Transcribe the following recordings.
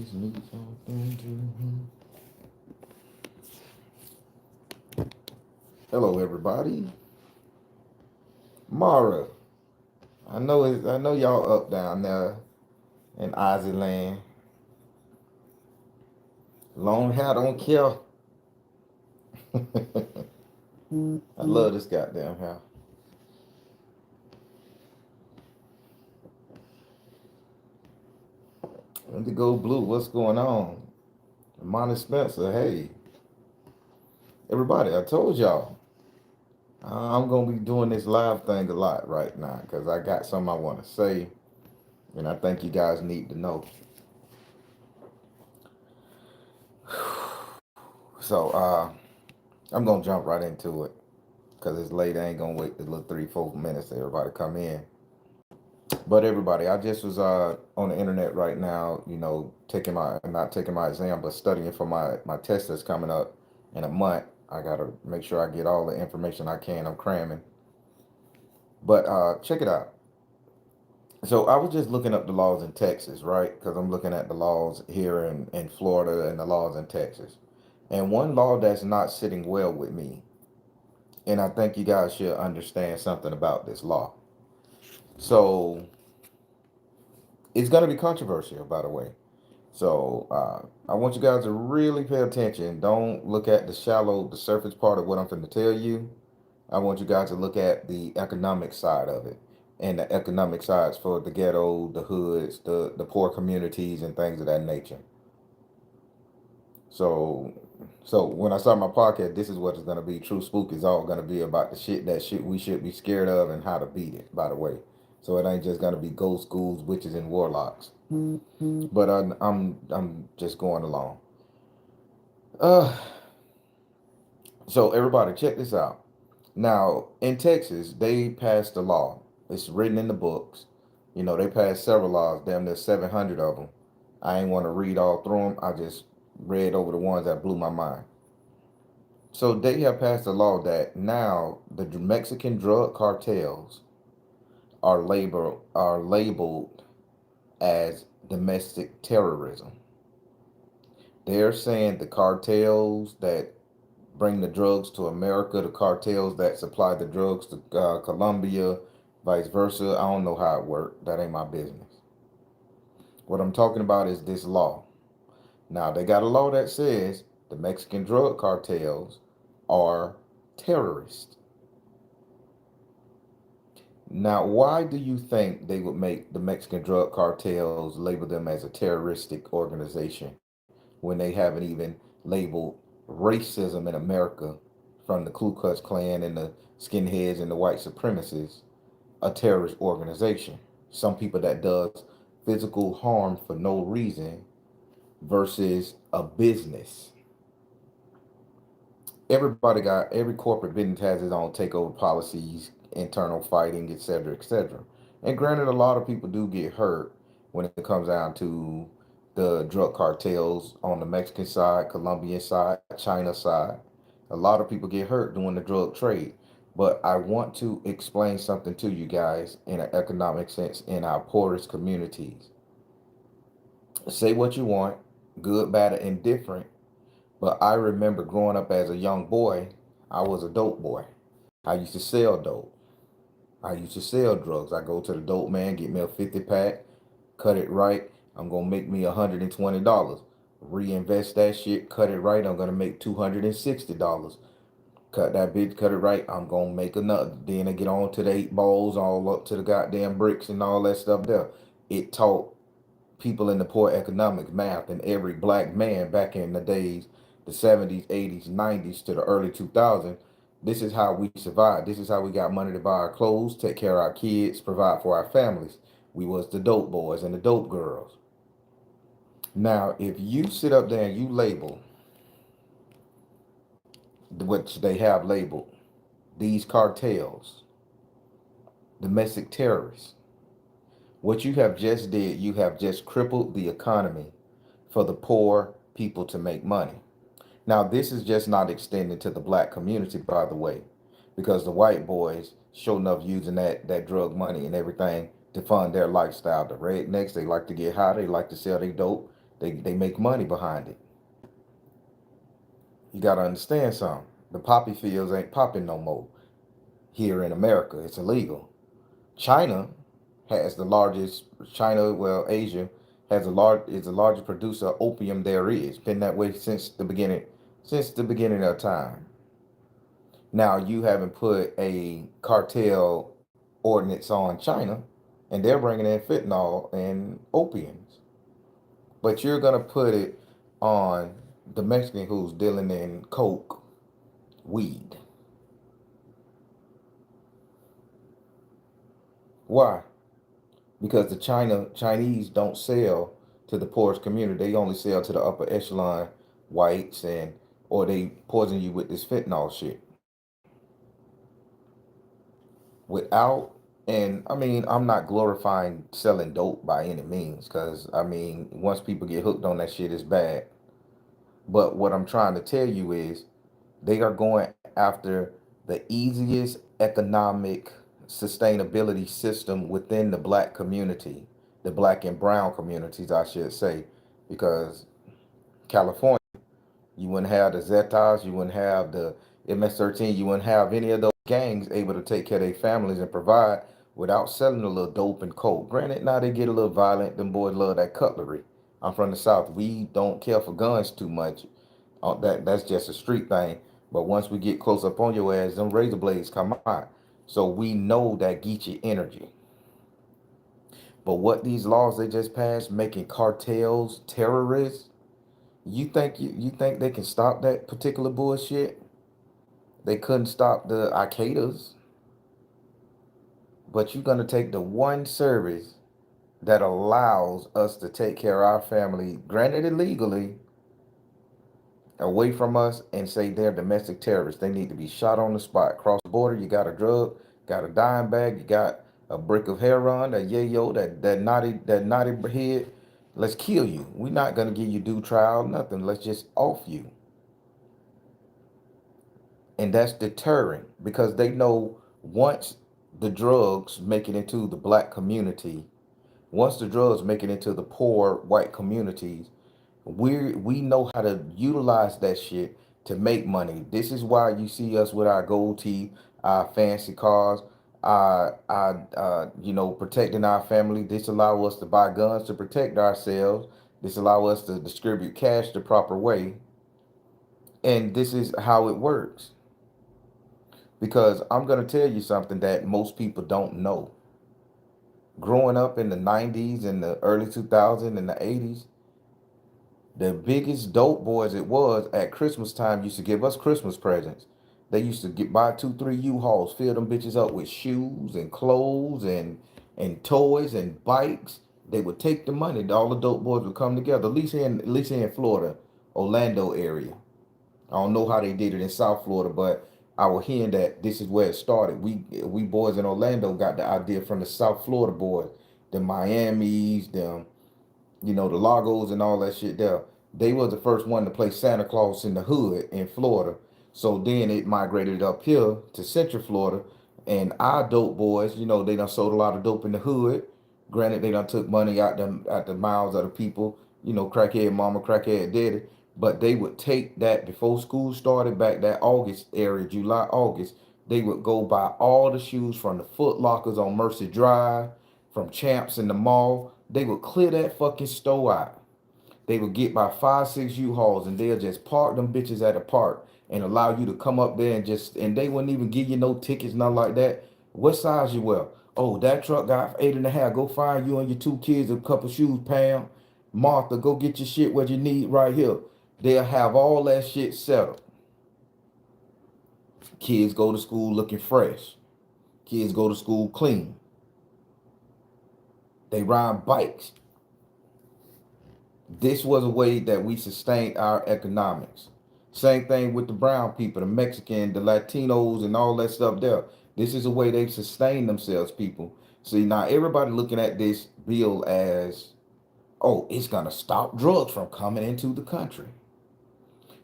always need something to. Hello, everybody. Mara, I know y'all up down there in Ozzy land. Long hair don't kill. I love this goddamn hair. Indigo Blue, what's going on? Monty Spencer, hey. Everybody, I told y'all. I'm going to be doing this live thing a lot right now because I got something I want to say and I think you guys need to know. So, I'm going to jump right into it because it's late. I ain't going to wait the little 3, 4 minutes for everybody to come in. But everybody, I just was on the internet right now, taking my not taking my exam, but studying for my test that's coming up in a month. I gotta make sure I get all the information I can. I'm cramming. But check it out. So I was just looking up the laws in Texas, right? Because I'm looking at the laws here in Florida and the laws in Texas. And one law that's not sitting well with me, and I think you guys should understand something about this law. So it's going to be controversial, by the way. So I want you guys to really pay attention. Don't look at the surface part of what I'm going to tell you. I want you guys to look at the economic side of it and the economic sides for the ghetto, the hoods, the poor communities, and things of that nature. So, so when I start my podcast, this is what it's going to be. True Spook is all going to be about the shit we should be scared of and how to beat it. By the way, so it ain't just going to be ghost schools, witches, and warlocks. But I'm just going along. Uh, so everybody, check this out. Now in Texas, they passed a law. It's written in the books. They passed several laws. Damn, there's 700 of them. I ain't want to read all through them. I just read over the ones that blew my mind. So they have passed a law that now the Mexican drug cartels are labeled as domestic terrorism. They're saying the cartels that bring the drugs to America, the cartels that supply the drugs to Colombia, vice versa. I don't know how it worked. That ain't my business. What I'm talking about is this law. Now, they got a law that says the Mexican drug cartels are terrorists. Now, why do you think they would make the Mexican drug cartels label them as a terroristic organization when they haven't even labeled racism in America from the Ku Klux Klan and the skinheads and the white supremacists a terrorist organization? Some people that does physical harm for no reason versus a business. Every corporate business has its own takeover policies, internal fighting, etc., etc. And granted, a lot of people do get hurt when it comes down to the drug cartels on the Mexican side, Colombian side, China side. A lot of people get hurt doing the drug trade. But I want to explain something to you guys in an economic sense in our poorest communities. Say what you want, good, bad, or indifferent. But I remember growing up as a young boy, I was a dope boy. I used to sell dope. I used to sell drugs. I go to the dope man, get me a 50 pack, cut it right. I'm gonna make me $120. Reinvest that shit, cut it right. I'm gonna make $260. Cut that bitch, cut it right. I'm gonna make another. Then I get on to the 8 balls, all up to the goddamn bricks and all that stuff there. It taught people in the poor economics math, and every black man back in the days, the 70s, 80s, 90s to the early 2000s, this is how we survived. This is how we got money to buy our clothes, take care of our kids, provide for our families. We was the dope boys and the dope girls. Now, if you sit up there and you label, which they have labeled, these cartels, domestic terrorists, what you have just did, you have just crippled the economy for the poor people to make money. Now, this is just not extended to the black community, by the way, because the white boys sure enough using that drug money and everything to fund their lifestyle. The rednecks, they like to get high, they like to sell their dope, They make money behind it. You gotta understand something. The poppy fields ain't popping no more here in America. It's illegal. China has the largest. China, well, Asia has a large is the largest producer of opium there is. Been that way since the beginning of time. Now you haven't put a cartel ordinance on China, and they're bringing in fentanyl and opiums. But you're gonna put it on the Mexican who's dealing in coke, weed. Why? Because the Chinese don't sell to the poorest community. They only sell to the upper echelon whites, and or they poison you with this fentanyl shit. Without and I mean, I'm not glorifying selling dope by any means, because I mean, once people get hooked on that shit, it's bad. But what I'm trying to tell you is they are going after the easiest economic sustainability system within the black community, the black and brown communities, I should say, because California, you wouldn't have the Zetas, you wouldn't have the MS-13, you wouldn't have any of those gangs able to take care of their families and provide without selling a little dope and coke. Granted, now they get a little violent. Them boys love that cutlery. I'm from the South. We don't care for guns too much. That's just a street thing. But once we get close up on your ass, them razor blades come out. So we know that Geechee energy. But what these laws they just passed, making cartels terrorists, you think they can stop that particular bullshit? They couldn't stop the Al Qaeda's, but you're gonna take the one service that allows us to take care of our family, granted illegally, away from us, and say they're domestic terrorists. They need to be shot on the spot. Cross the border, you got a drug, got a dime bag, you got a brick of heroin, that yayo, that naughty head. Let's kill you. We're not gonna give you due trial, nothing. Let's just off you. And that's deterring because they know once the drugs make it into the black community, once the drugs make it into the poor white communities, we know how to utilize that shit to make money. This is why you see us with our gold teeth, our fancy cars, protecting our family. This allow us to buy guns to protect ourselves. This allow us to distribute cash the proper way. And this is how it works. Because I'm going to tell you something that most people don't know. Growing up in the 90s and the early 2000s and the 80s, the biggest dope boys it was at Christmas time used to give us Christmas presents. They used to buy 2, 3 U-Hauls, fill them bitches up with shoes and clothes and toys and bikes. They would take the money. All the dope boys would come together. At least here in Florida, Orlando area. I don't know how they did it in South Florida, but I was hearing that this is where it started. We boys in Orlando got the idea from the South Florida boys, the Miamis, them, the Lagos and all that shit there. They was the first one to play Santa Claus in the hood in Florida. So then it migrated up here to Central Florida. And our dope boys, they done sold a lot of dope in the hood. Granted, they done took money out the mouths of the people, crackhead mama, crackhead daddy. But they would take that before school started, back that August area, July, August. They would go buy all the shoes from the Foot Lockers on Mercy Drive, from Champs in the mall. They would clear that fucking store out. They would get by 5, 6 U-Hauls and they'll just park them bitches at a park and allow you to come up there and they wouldn't even give you no tickets, nothing like that. What size you wear? Oh, that truck got 8.5. Go find you and your 2 kids a couple shoes, Pam. Martha, go get your shit what you need right here. They'll have all that shit settled. Kids go to school looking fresh. Kids go to school clean. They ride bikes. This was a way that we sustained our economics. Same thing with the brown people, the Mexican, the Latinos, and all that stuff there. This is a way they've sustained themselves, people. See, now everybody looking at this bill as, oh, it's going to stop drugs from coming into the country.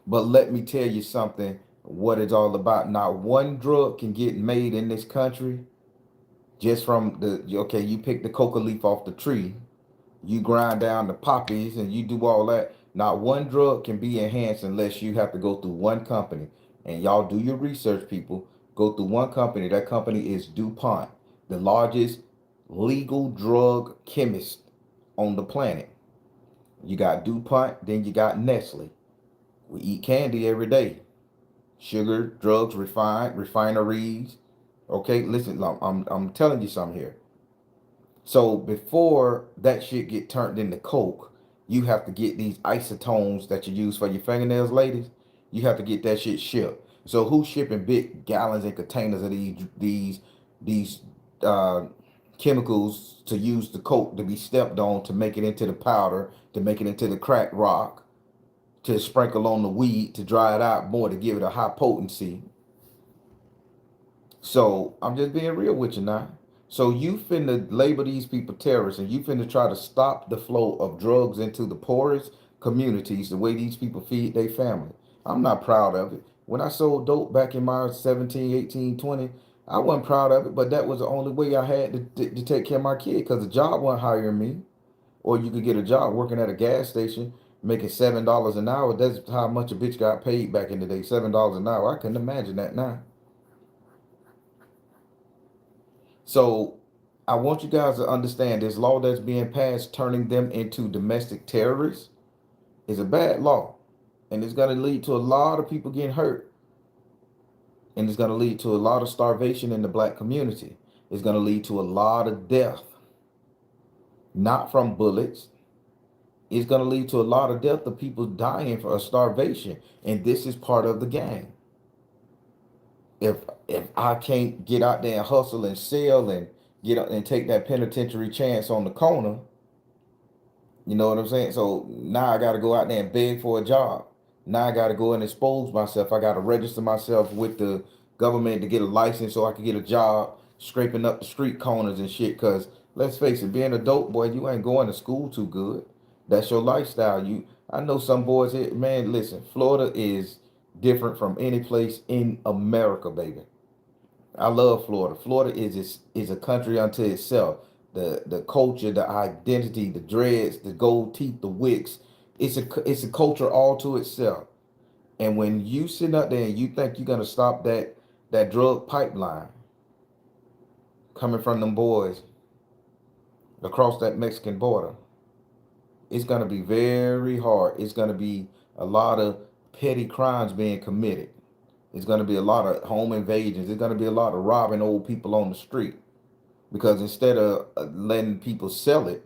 But let me tell you something, what it's all about. Not one drug can get made in this country just from you pick the coca leaf off the tree. You grind down the poppies and you do all that. Not one drug can be enhanced unless you have to go through one company. And y'all do your research, people. Go through one company. That company is DuPont, the largest legal drug chemist on the planet. You got DuPont, then you got Nestle. We eat candy every day. Sugar, drugs, refineries. Okay, listen, I'm telling you something here. So before that shit get turned into coke, you have to get these isotones that you use for your fingernails, ladies. You have to get that shit shipped. So who's shipping big gallons and containers of these uh, chemicals to use the coke to be stepped on to make it into the powder, to make it into the crack rock, to sprinkle on the weed to dry it out more to give it a high potency. So I'm just being real with you now. So you finna label these people terrorists and you finna try to stop the flow of drugs into the poorest communities the way these people feed their family. I'm not proud of it. When I sold dope back in my 17, 18, 20, I wasn't proud of it, but that was the only way I had to take care of my kid because the job wasn't hiring me. Or you could get a job working at a gas station making $7 an hour. That's how much a bitch got paid back in the day, $7 an hour. I couldn't imagine that now. So I want you guys to understand this law that's being passed, turning them into domestic terrorists, is a bad law. And it's going to lead to a lot of people getting hurt. And it's going to lead to a lot of starvation in the black community. It's going to lead to a lot of death, not from bullets. It's going to lead to a lot of death of people dying for starvation. And this is part of the game. If if I can't get out there and hustle and sell and get up and take that penitentiary chance on the corner, you know what I'm saying? So now I got to go out there and beg for a job. Now I got to go and expose myself. I got to register myself with the government to get a license so I can get a job scraping up the street corners and shit. Cause let's face it, being a dope boy, you ain't going to school too good. That's your lifestyle. I know some boys here, man, listen, Florida is different from any place in America, baby. I love Florida. Florida is a country unto itself. The culture, the identity, the dreads, the gold teeth, the wicks. It's a culture all to itself. And when you sit up there and you think you're gonna stop that drug pipeline coming from them boys across that Mexican border, it's gonna be very hard. It's gonna be a lot of petty crimes being committed. It's gonna be a lot of home invasions. It's gonna be a lot of robbing old people on the street. Because instead of letting people sell it,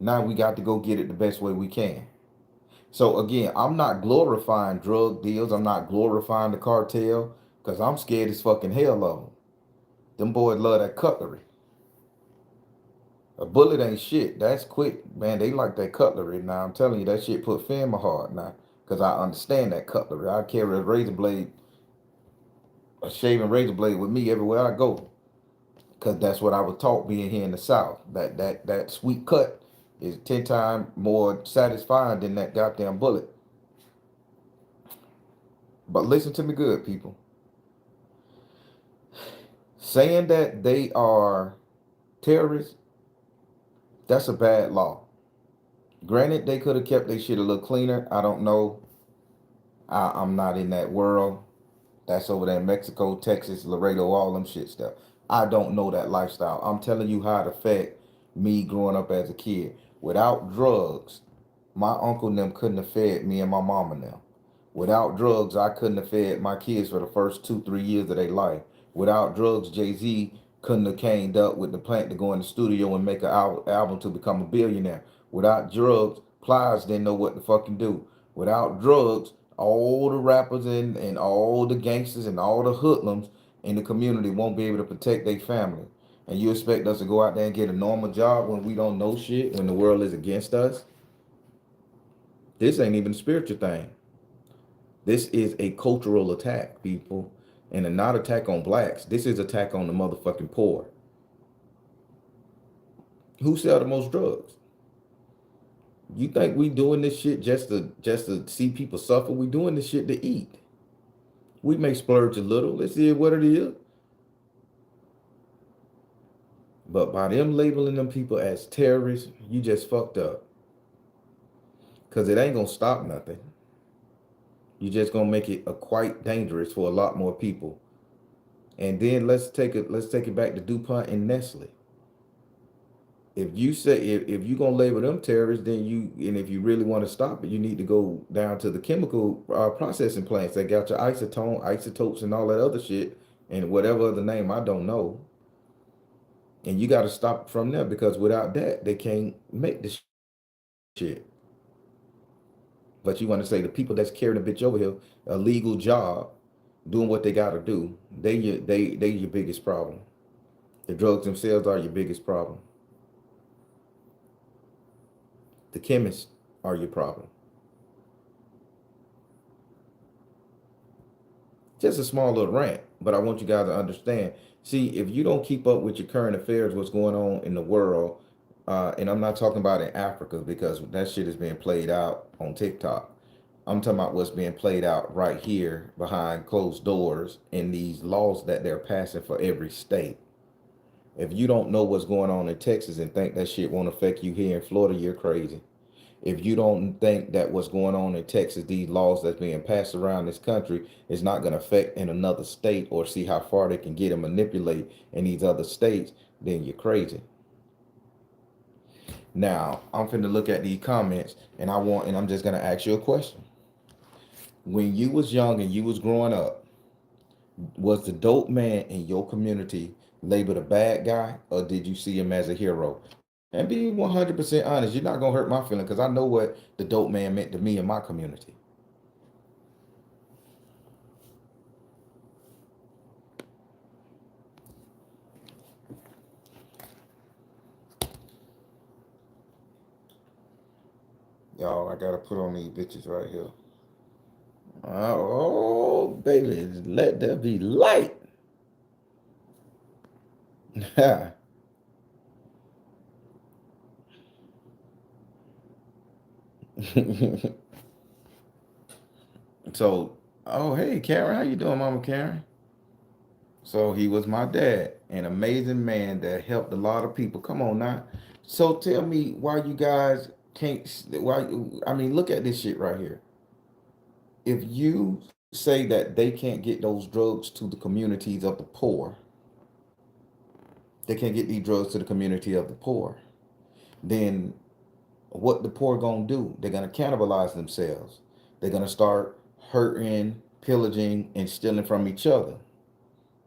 now we got to go get it the best way we can. So again, I'm not glorifying drug deals. I'm not glorifying the cartel because I'm scared as fucking hell of them. Them boys love that cutlery. A bullet ain't shit. That's quick, man. They like that cutlery. Now I'm telling you, that shit put fear in my heart now because I understand that cutlery. I carry a razor blade, a shaving razor blade with me everywhere I go. Because that's what I was taught being here in the South. That sweet cut is 10 times more satisfying than that goddamn bullet. But listen to me good, people. Saying that they are terrorists, that's a bad law. Granted, they could have kept their shit a little cleaner. I don't know. I'm not in that world. That's over there in Mexico, Texas, Laredo, all them shit stuff. I don't know that lifestyle. I'm telling you how it affect me growing up as a kid. Without drugs, my uncle and them couldn't have fed me and my mom and them. Without drugs, I couldn't have fed my kids for the first 2, 3 years of their life. Without drugs, Jay-Z couldn't have came up with the plan to go in the studio and make an album to become a billionaire. Without drugs, Plies didn't know what to fucking do. Without drugs, all the rappers and all the gangsters and all the hoodlums in the community won't be able to protect their family. And you expect us to go out there and get a normal job when we don't know shit, when the world is against us? This ain't even a spiritual thing. This is a cultural attack, people. And a not attack on blacks. This is attack on the motherfucking poor. Who sell the most drugs? You think we doing this shit just to see people suffer? We doing this shit to eat. We may splurge a little. Let's see what it is. But by them labeling them people as terrorists, you just fucked up. Cause it ain't gonna stop nothing. You just gonna make it a quite dangerous for a lot more people. And then let's take it back to DuPont and Nestle. If you say if you gonna label them terrorists, then if you really want to stop it, you need to go down to the chemical processing plants that got your isotone, isotopes, and all that other shit, and whatever other name I don't know. And you got to stop from there because without that, they can't make the shit. But you want to say the people that's carrying the bitch over here, a legal job, doing what they got to do, they your biggest problem. The drugs themselves are your biggest problem. The chemists are your problem. Just a small little rant, but I want you guys to understand. See, if you don't keep up with your current affairs, what's going on in the world, and I'm not talking about in Africa because that shit is being played out on TikTok. I'm talking about what's being played out right here behind closed doors in these laws that they're passing for every state. If you don't know what's going on in Texas and think that shit won't affect you here in Florida, you're crazy. If you don't think that what's going on in Texas, these laws that's being passed around this country is not going to affect in another state or see how far they can get and manipulate in these other states, then you're crazy. Now, I'm finna look at these comments and I'm just going to ask you a question. When you was young and you was growing up, was the dope man in your community labeled a bad guy or did you see him as a hero? And be 100% honest, you're not going to hurt my feelings because I know what the dope man meant to me and my community. Y'all, I gotta put on these bitches right here. Oh, baby, let there be light. So, oh, hey, Karen, how you doing, Mama Karen? So he was my dad, an amazing man that helped a lot of people. Come on now. So tell me why you guys can't, why, I mean, look at this shit right here. If you say that they can't get those drugs to the communities of the poor, they can't get these drugs to the community of the poor, then what the poor gonna do? They're gonna cannibalize themselves. They're gonna start hurting, pillaging, and stealing from each other.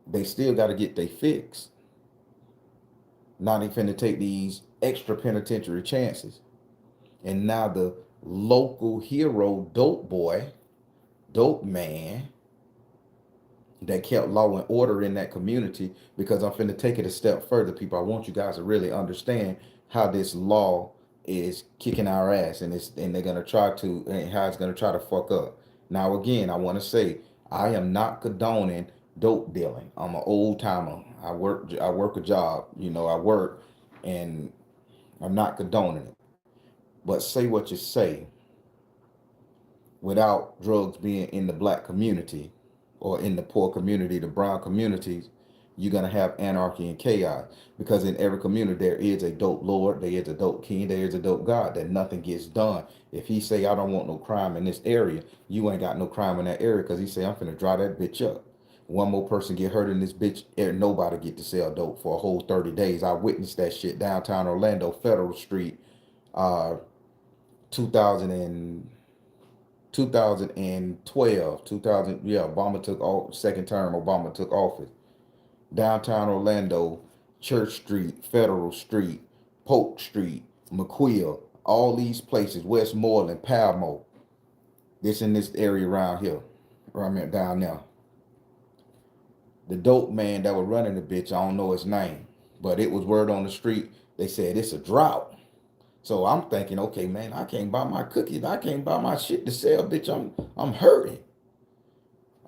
They still got to get their fix. Now they finna take these extra penitentiary chances. And now the local hero, dope boy, dope man, that kept law and order in that community, because I'm finna take it a step further, people. I want you guys to really understand how this law is kicking our ass and they're gonna try to and how it's gonna try to fuck up. Now again, I wanna say I am not condoning dope dealing. I'm an old timer. I work a job, I work and I'm not condoning it. But say what you say, without drugs being in the black community or in the poor community, the brown communities, you're gonna have anarchy and chaos. Because in every community there is a dope lord, there is a dope king, there is a dope god, that nothing gets done. If he say I don't want no crime in this area, you ain't got no crime in that area because he say I'm finna dry that bitch up. One more person get hurt in this bitch, nobody get to sell dope for a whole 30 days. I witnessed that shit downtown Orlando, Federal Street, uh 2000 and 2012, 2000, yeah, Obama took second term, Obama took office. Downtown Orlando, Church Street, Federal Street, Polk Street, McQuill, all these places, Westmoreland, Palmo, this in this area around here, around there, down there. The dope man that was running the bitch, I don't know his name, but it was word on the street. They said it's a drought. So I'm thinking, okay, man, I can't buy my cookies. I can't buy my shit to sell, bitch. I'm hurting.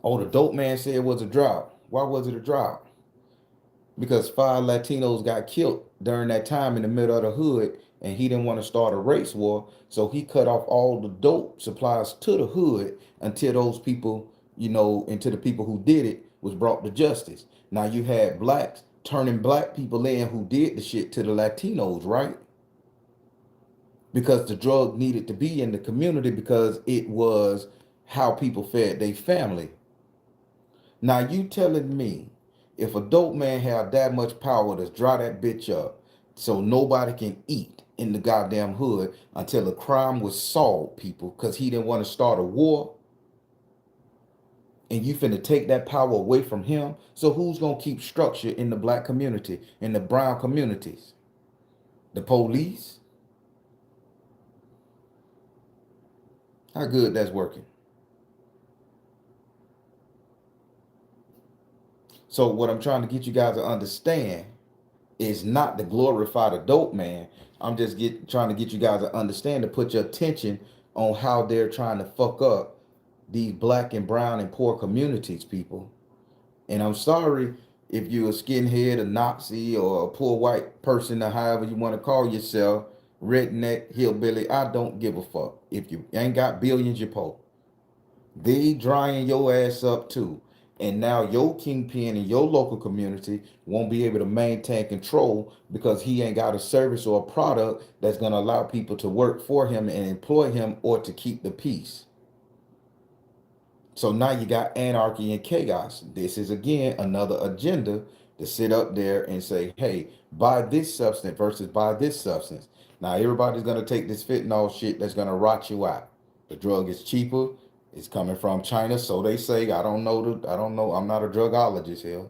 Oh, the dope man said it was a drought. Why was it a drought? Because 5 Latinos got killed during that time in the middle of the hood, and he didn't want to start a race war, so he cut off all the dope supplies to the hood until those people, until the people who did it was brought to justice. Now you had blacks turning black people in who did the shit to the Latinos, right? Because the drug needed to be in the community because it was how people fed their family. Now you telling me if a dope man had that much power to dry that bitch up so nobody can eat in the goddamn hood until the crime was solved, people, because he didn't want to start a war, and you finna take that power away from him, so who's gonna keep structure in the black community, in the brown communities? The police? How good that's working? So what I'm trying to get you guys to understand is not to glorify the dope man. I'm just trying to get you guys to understand, to put your attention on how they're trying to fuck up these black and brown and poor communities, people. And I'm sorry if you're a skinhead, a Nazi, or a poor white person, or however you want to call yourself, redneck, hillbilly. I don't give a fuck. If you ain't got billions, you're poor. They drying your ass up too. And now your kingpin in your local community won't be able to maintain control because he ain't got a service or a product that's going to allow people to work for him and employ him or to keep the peace. So now you got anarchy and chaos. This is again another agenda to sit up there and say, hey, buy this substance versus buy this substance. Now everybody's gonna take this fentanyl shit that's gonna rot you out. The drug is cheaper. It's coming from China, so they say. I don't know. I'm not a drugologist here.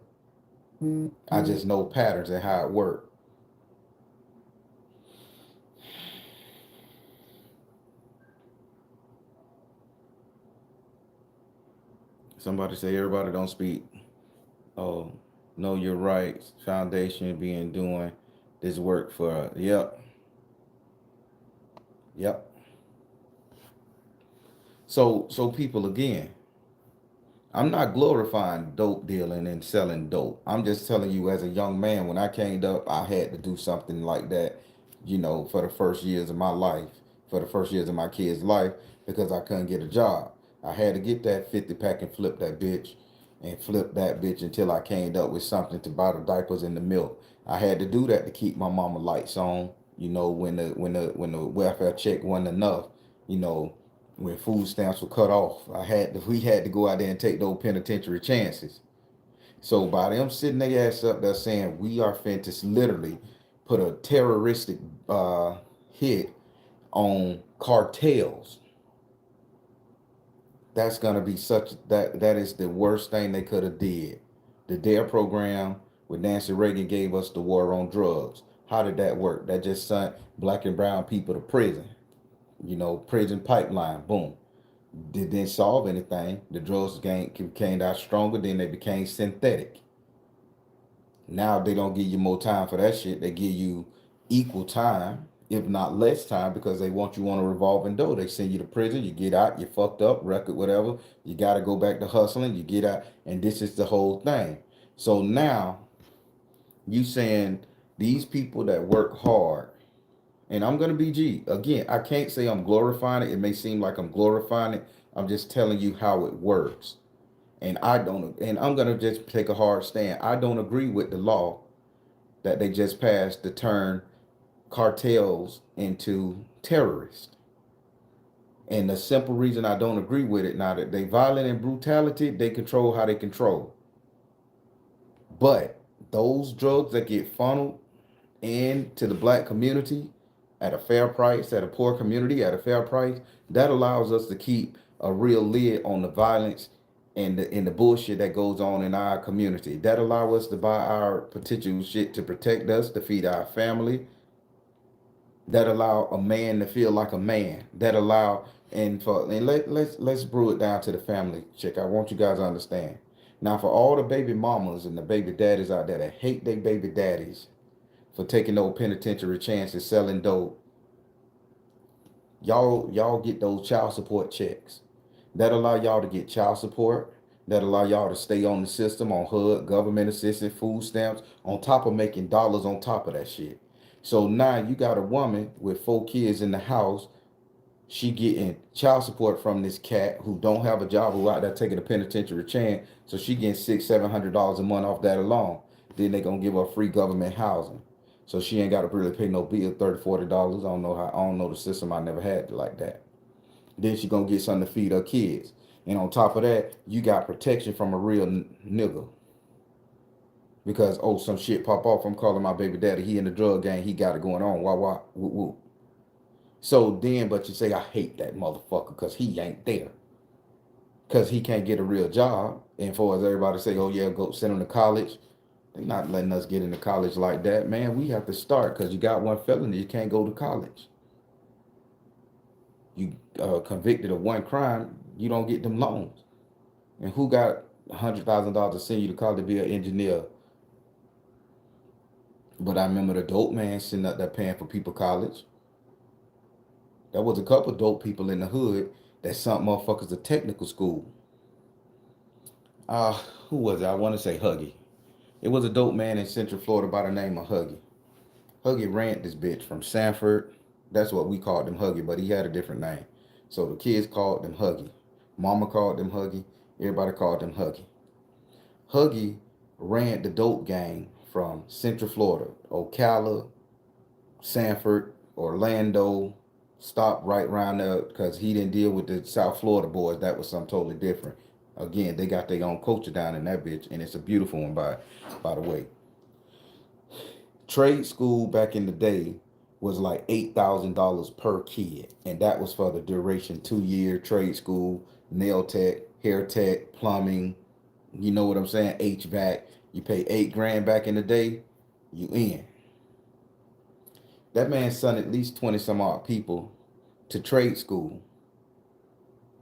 I just know patterns and how it works. Somebody say everybody don't speak. Oh, know your rights. Foundation being doing this work for. Yep. Yep. So people, again, I'm not glorifying dope dealing and selling dope. I'm just telling you, as a young man, when I came up, I had to do something like that, for the first years of my life, for the first years of my kid's life, because I couldn't get a job. I had to get that 50 pack and flip that bitch until I came up with something to buy the diapers and the milk. I had to do that to keep my mama lights on, when the welfare check wasn't enough, you know, when food stamps were cut off. We had to go out there and take those penitentiary chances. So by them sitting their ass up there saying we are finna literally put a terroristic hit on cartels, that's gonna be that is the worst thing they could have did. The DARE program with Nancy Reagan gave us the war on drugs. How did that work? That just sent black and brown people to prison. Prison pipeline, boom. Didn't solve anything. The drugs became out stronger, then they became synthetic. Now they don't give you more time for that shit. They give you equal time, if not less time, because they want you on a revolving door. They send you to prison, you get out, you fucked up, record, whatever. You got to go back to hustling, you get out, and this is the whole thing. So now you saying these people that work hard, and I'm gonna be G again. I can't say I'm glorifying it. It may seem like I'm glorifying it. I'm just telling you how it works. And I'm gonna just take a hard stand. I don't agree with the law that they just passed to turn cartels into terrorists. And the simple reason I don't agree with it, now that they violent and brutality, they control how they control. But those drugs that get funneled into the black community at a fair price, at a poor community at a fair price, that allows us to keep a real lid on the violence and the bullshit that goes on in our community. That allow us to buy our potential shit to protect us, to feed our family. That allow a man to feel like a man. That allow let's brew it down to the family chick. I want you guys to understand. Now, for all the baby mamas and the baby daddies out there that hate their baby daddies for taking those penitentiary chances, selling dope, y'all get those child support checks. That allow y'all to get child support. That allow y'all to stay on the system, on HUD, government assistance, food stamps, on top of making dollars on top of that shit. So now you got a woman with 4 kids in the house. She getting child support from this cat who don't have a job, who out there taking a penitentiary chance. So she getting $600-700 a month off that alone. Then they gonna give her free government housing, so she ain't got to really pay no bill, $30, $40. I don't know how. I don't know the system. I never had it like that. Then she gonna get something to feed her kids, and on top of that, you got protection from a real nigga. Because oh, some shit pop off. I'm calling my baby daddy. He in the drug gang. He got it going on. Wah wah woo woo. So then, but you say I hate that motherfucker because he ain't there. Because he can't get a real job. And for as everybody say, oh yeah, go send him to college. They not letting us get into college like that, man. We have to start because you got one felony. You can't go to college. You convicted of one crime, you don't get them loans. And who got $100,000 to send you to college to be an engineer? But I remember the dope man sitting up there paying for people college. There was a couple dope people in the hood that sent motherfuckers to technical school. Who was it? I want to say Huggy. It was a dope man in Central Florida by the name of Huggy. Huggy ran this bitch from Sanford. That's what we called him, Huggy, but he had a different name. So the kids called him Huggy. Mama called him Huggy. Everybody called him Huggy. Huggy ran the dope gang from Central Florida, Ocala, Sanford, Orlando, stopped right around there because he didn't deal with the South Florida boys. That was something totally different. Again, they got their own culture down in that bitch, and it's a beautiful one by the way. Trade school back in the day was like $8,000 per kid, and that was for the duration 2 year trade school, nail tech, hair tech, plumbing. You know what I'm saying? HVAC. You pay 8 grand back in the day, you in. That man sent at least 20 some odd people to trade school,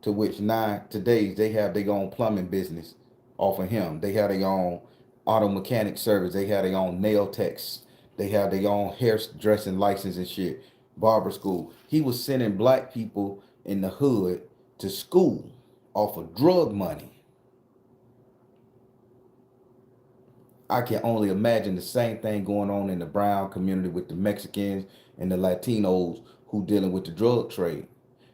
to which now today they have their own plumbing business off of him. They have their own auto mechanic service. They have their own nail techs. They have their own hairdressing license and shit. Barber school. He was sending black people in the hood to school off of drug money. I can only imagine the same thing going on in the brown community with the Mexicans and the Latinos who dealing with the drug trade.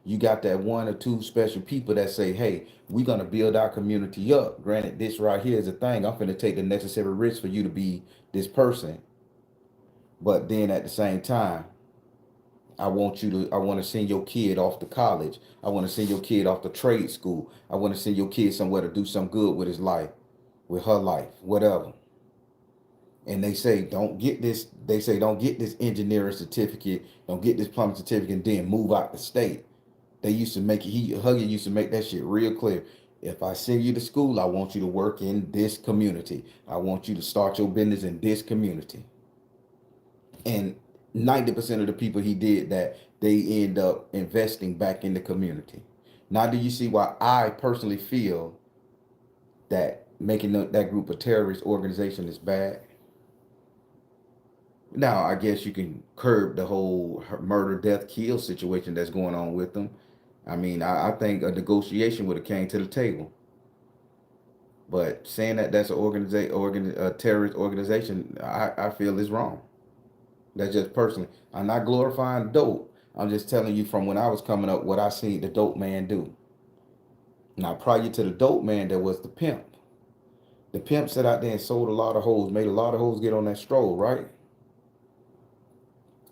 You got that one or two special people that say, hey, we're going to build our community up. Granted, this right here is a thing. I'm going to take the necessary risk for you to be this person. But then at the same time, I want to send your kid off to college. I want to send your kid off to trade school. I want to send your kid somewhere to do some good with his life, with her life, whatever. And they say don't get this engineering certificate, don't get this plumbing certificate, and then move out the state. They used to make it. Huggy used to make that shit real clear. If I send you to school, I want you to work in this community. I want you to start your business in this community. And 90% of the people he did that, they end up investing back in the community. Now, do you see why I personally feel that making that group a terrorist organization is bad? Now, I guess you can curb the whole murder, death, kill situation that's going on with them. I mean, I think a negotiation would have came to the table. But saying that that's a terrorist organization, I feel is wrong. That's just personally. I'm not glorifying dope. I'm just telling you from when I was coming up what I seen the dope man do. Now, prior to the dope man, there was the pimp. The pimp sat out there and sold a lot of hoes, made a lot of hoes get on that stroll, right?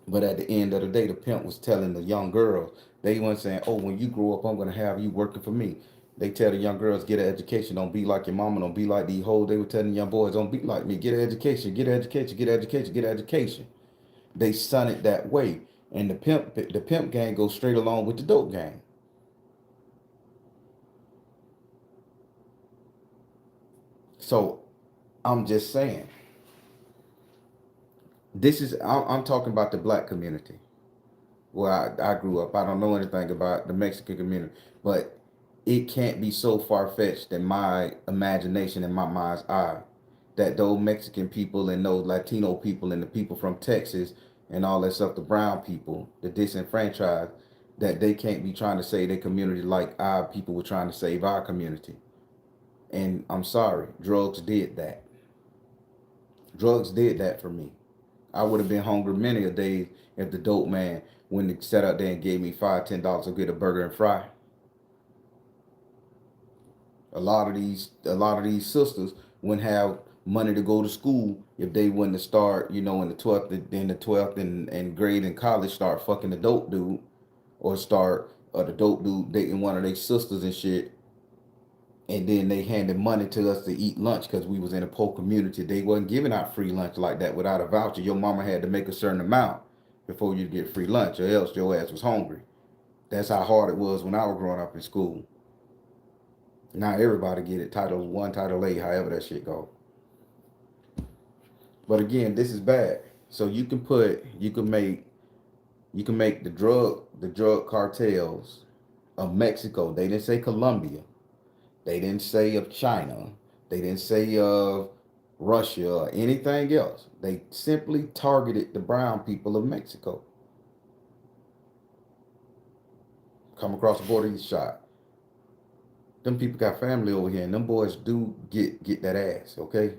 But at the end of the day, the pimp was telling the young girls, they weren't saying, oh, when you grow up, I'm going to have you working for me. They tell the young girls, get an education. Don't be like your mama. Don't be like these hoes. They were telling the young boys, don't be like me. Get an education. Get an education. Get an education. Get an education. They son it that way. And the pimp gang goes straight along with the dope gang. So I'm just saying, I'm talking about the black community where I grew up. I don't know anything about the Mexican community, but it can't be so far fetched in my imagination, in my mind's eye, that those Mexican people and those Latino people and the people from Texas and all that stuff, the brown people, the disenfranchised, that they can't be trying to save their community like our people were trying to save our community. And I'm sorry, drugs did that. Drugs did that for me. I would have been hungry many a day if the dope man when he sat out there and gave me $5, $10 to get a burger and fry. A lot of these sisters wouldn't have money to go to school if they wouldn't to start, in the 12th and grade in college, start fucking the dope dude, or start the dope dude dating one of their sisters and shit. And then they handed money to us to eat lunch because we was in a poor community. They wasn't giving out free lunch like that without a voucher. Your mama had to make a certain amount before you get free lunch, or else your ass was hungry. That's how hard it was when I was growing up in school. Now everybody get it. Title 1, Title 8, however that shit go. But again, this is bad. So you can make the drug cartels of Mexico. They didn't say Colombia. They didn't say of China. They didn't say of Russia or anything else. They simply targeted the brown people of Mexico. Come across the border, you shot. Them people got family over here, and them boys do get that ass. Okay,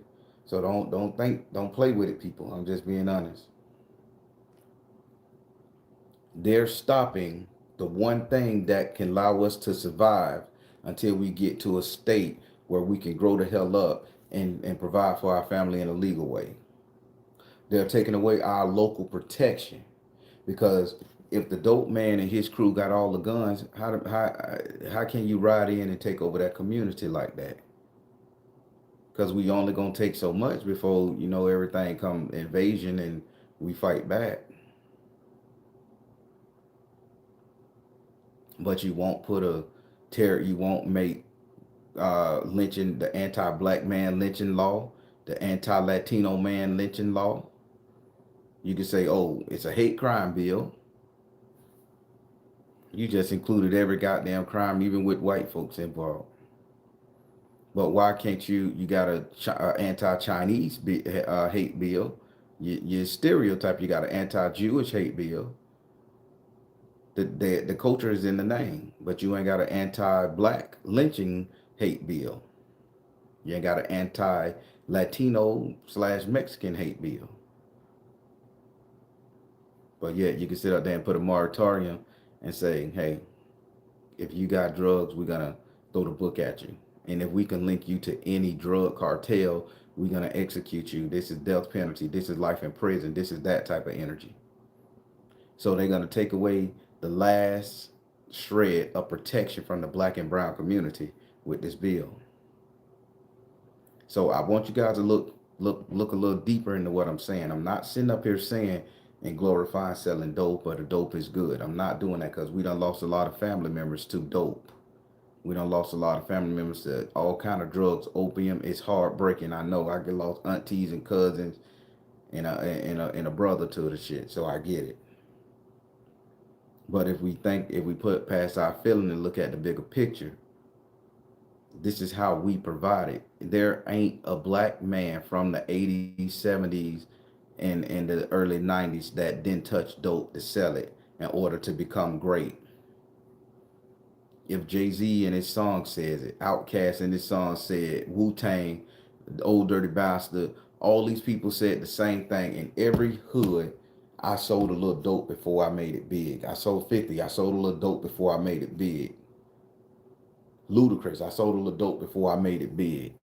so don't play with it, people. I'm just being honest. They're stopping the one thing that can allow us to survive until we get to a state where we can grow the hell up and provide for our family in a legal way. They're taking away our local protection, because if the dope man and his crew got all the guns, how can you ride in and take over that community like that? Because we only gonna take so much before everything come invasion and we fight back. But you won't put a terror. You won't make lynching, the anti-black man lynching law, the anti-Latino man lynching law. You can say, oh, it's a hate crime bill. You just included every goddamn crime, even with white folks involved. But why can't you got a anti-Chinese hate bill? You stereotype. You got an anti-Jewish hate bill. The culture is in the name, but you ain't got an anti-black lynching hate bill. You ain't got an anti-Latino/Mexican hate bill. But yet you can sit up there and put a moratorium and say, hey, if you got drugs, we're gonna throw the book at you. And if we can link you to any drug cartel, we're gonna execute you. This is death penalty. This is life in prison. This is that type of energy. So they're gonna take away the last shred of protection from the black and brown community with this bill. So I want you guys to look a little deeper into what I'm saying. I'm not sitting up here saying and glorifying selling dope, or the dope is good. I'm not doing that, because we done lost a lot of family members to dope. We done lost a lot of family members to all kind of drugs. Opium is heartbreaking. I know. I get lost aunties and cousins and a brother to the shit. So I get it. But if we put past our feeling and look at the bigger picture, this is how we provide it. There ain't a black man from the 80s, 70s, and the early 90s that didn't touch dope to sell it in order to become great. If Jay-Z in his song says it, Outkast in his song said, Wu-Tang, the Old Dirty Bastard, all these people said the same thing. In every hood, I sold a little dope before I made it big. I sold 50. I sold a little dope before I made it big. Ludacris, I sold a little dope before I made it big.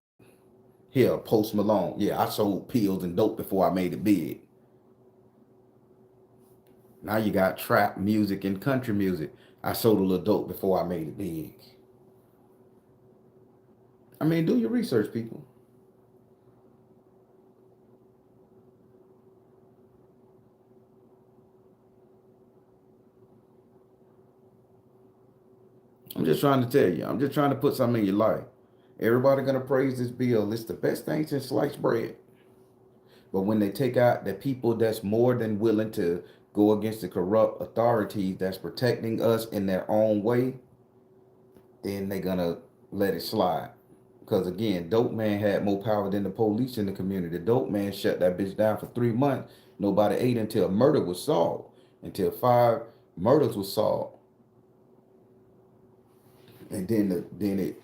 Here, Post Malone, yeah, I sold pills and dope before I made it big. Now you got trap music and country music. I sold a little dope before I made it big. I mean, do your research, people. I'm just trying to tell you. I'm just trying to put something in your life. Everybody gonna praise this bill. It's the best thing since sliced bread. But when they take out the people that's more than willing to go against the corrupt authorities that's protecting us in their own way, then they're gonna let it slide. Because again, Dope Man had more power than the police in the community. Dope Man shut that bitch down for 3 months. Nobody ate until a murder was solved. Until 5 murders was solved. And then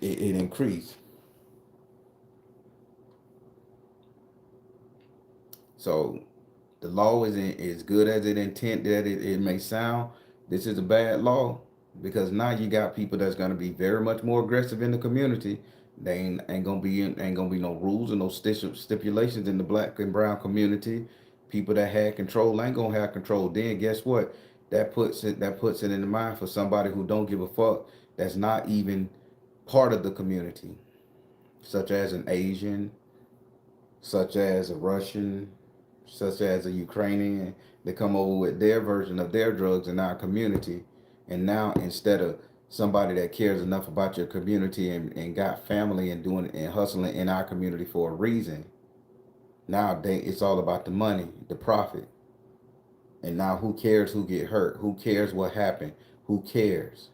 it increased. So the law isn't as good as it intent that it may sound. This is a bad law, because now you got people that's going to be very much more aggressive in the community. Ain't gonna be no rules and no stipulations in the black and brown community. People that had control ain't gonna have control. Then guess what? That puts it in the mind for somebody who don't give a fuck. That's not even part of the community, such as an Asian, such as a Russian, such as a Ukrainian. They come over with their version of their drugs in our community. And now instead of somebody that cares enough about your community and got family and doing and hustling in our community for a reason, now it's all about the money, the profit. And now who cares who get hurt? Who cares what happened? Who cares?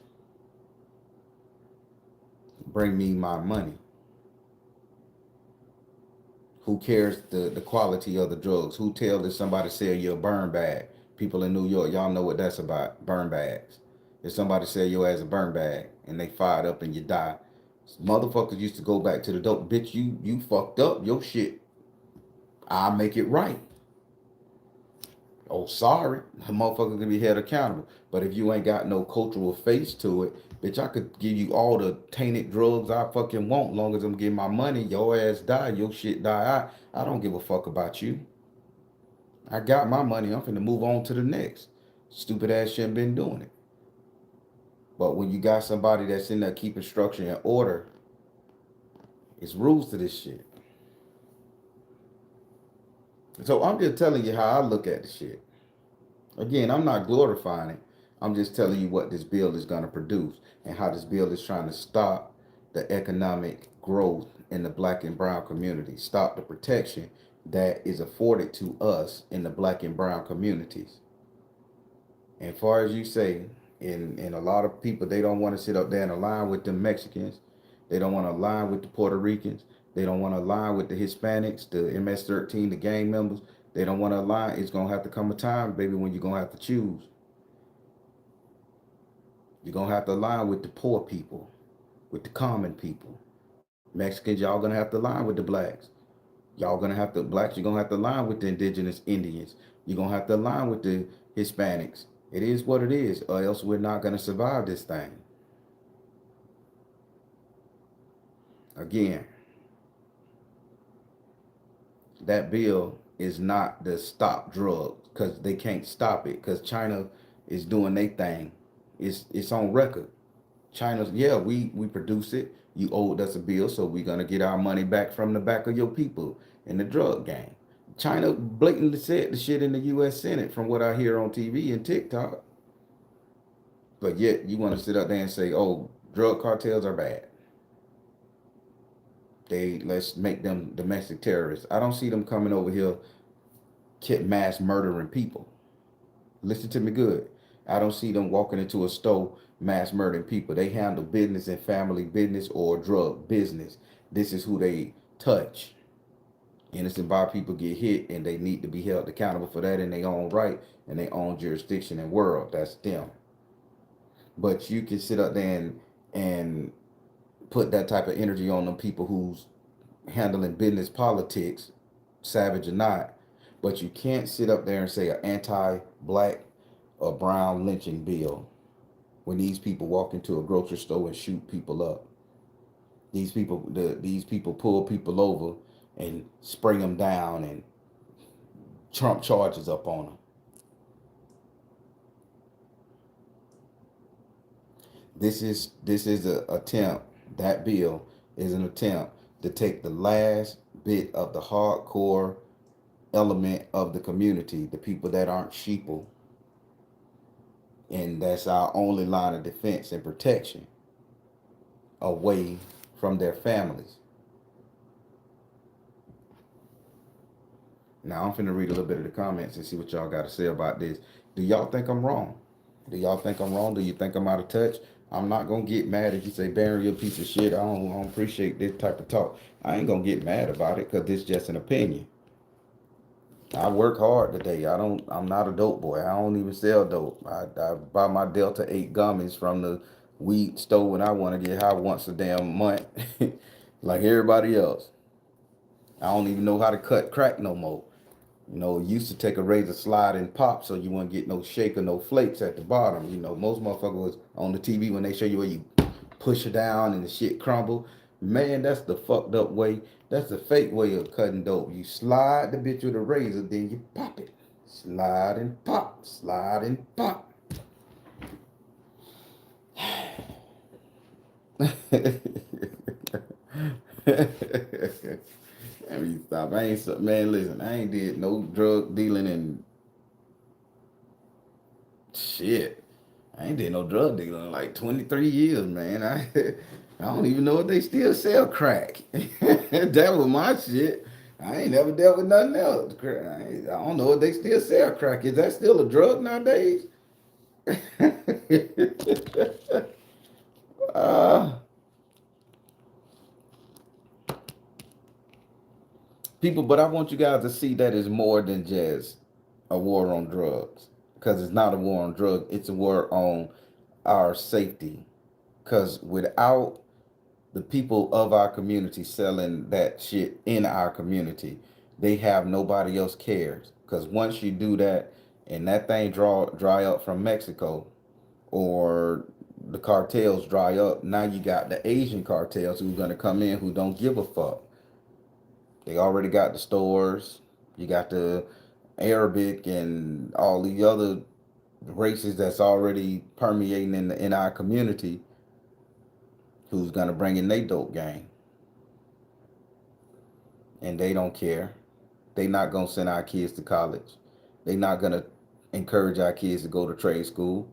Bring me my money. Who cares the quality of the drugs? Who tells if somebody sell you a burn bag? People in New York, y'all know what that's about. Burn bags. If somebody sell you as a burn bag and they fired up and you die, motherfuckers used to go back to the dope. Bitch, you fucked up your shit. I'll make it right. Oh, sorry. The motherfucker can be held accountable. But if you ain't got no cultural face to it, bitch, I could give you all the tainted drugs I fucking want. Long as I'm getting my money, your ass die, your shit die. I don't give a fuck about you. I got my money. I'm finna move on to the next. Stupid ass shit been doing it. But when you got somebody that's in there keeping structure and order, it's rules to this shit. So I'm just telling you how I look at the shit. Again, I'm not glorifying it. I'm just telling you what this bill is going to produce and how this bill is trying to stop the economic growth in the black and brown community, stop the protection that is afforded to us in the black and brown communities. And far as you say, in a lot of people, they don't want to sit up there and align with the Mexicans. They don't want to align with the Puerto Ricans. They don't want to align with the Hispanics, the MS-13, the gang members. They don't want to align. It's going to have to come a time, baby, when you're going to have to choose. You're going to have to align with the poor people, with the common people. Mexicans, y'all going to have to align with the blacks. Y'all going to have to, blacks, you're going to have to align with the indigenous Indians. You're going to have to align with the Hispanics. It is what it is, or else we're not going to survive this thing. Again, that bill is not the stop drugs because they can't stop it because China is doing their thing. It's on record. China's, yeah, we produce it. You owed us a bill, so we're gonna get our money back from the back of your people in the drug game. China blatantly said the shit in the U.S. Senate from what I hear on TV and TikTok. But yet you want to sit up there and say, oh, drug cartels are bad. Let's make them domestic terrorists. I don't see them coming over here mass murdering people. Listen to me good. I don't see them walking into a store mass murdering people. They handle business and family business or drug business. This is who they touch. Innocent by people get hit and they need to be held accountable for that in their own right and their own jurisdiction and world. That's them. But you can sit up there and put that type of energy on them people who's handling business politics, savage or not. But you can't sit up there and say an anti-black or brown lynching bill when these people walk into a grocery store and shoot people up. These people pull people over and spring them down and trump charges up on them. This is a attempt. That bill is an attempt to take the last bit of the hardcore element of the community, the people that aren't sheeple, and that's our only line of defense and protection, away from their families. Now I'm finna read a little bit of the comments and see what y'all got to say about this. Do y'all think I'm wrong? Do y'all think I'm wrong? Do you think I'm out of touch? I'm not gonna get mad if you say, Barry, you're a piece of shit. I don't appreciate this type of talk. I ain't gonna get mad about it because it's just an opinion. I work hard today. I'm not a dope boy. I don't even sell dope. I buy my Delta 8 gummies from the weed store when I want to get high once a damn month, like everybody else. I don't even know how to cut crack no more. You know, used to take a razor slide and pop so you wouldn't get no shake or no flakes at the bottom. You know, most motherfuckers was on the TV when they show you where you push it down and the shit crumble. Man, that's the fucked up way. That's the fake way of cutting dope. You slide the bitch with a razor, then you pop it. Slide and pop, slide and pop. I mean, stop. I ain't man. Listen, I ain't did no drug dealing and shit. I ain't did no drug dealing in like 23 years, man. I don't even know if they still sell crack. That was my shit. I ain't never dealt with nothing else. I don't know if they still sell crack. Is that still a drug nowadays? uh, People, but I want you guys to see that it's more than just a war on drugs. Because it's not a war on drugs, it's a war on our safety. Because without the people of our community selling that shit in our community, they have nobody else cares. Because once you do that and that thing dry up from Mexico, or the cartels dry up, now you got the Asian cartels who's gonna come in who don't give a fuck. They already got the stores. You got the Arabic and all the other races that's already permeating in our community who's gonna bring in their dope gang, and they don't care. They not gonna send our kids to college. They not gonna encourage our kids to go to trade school.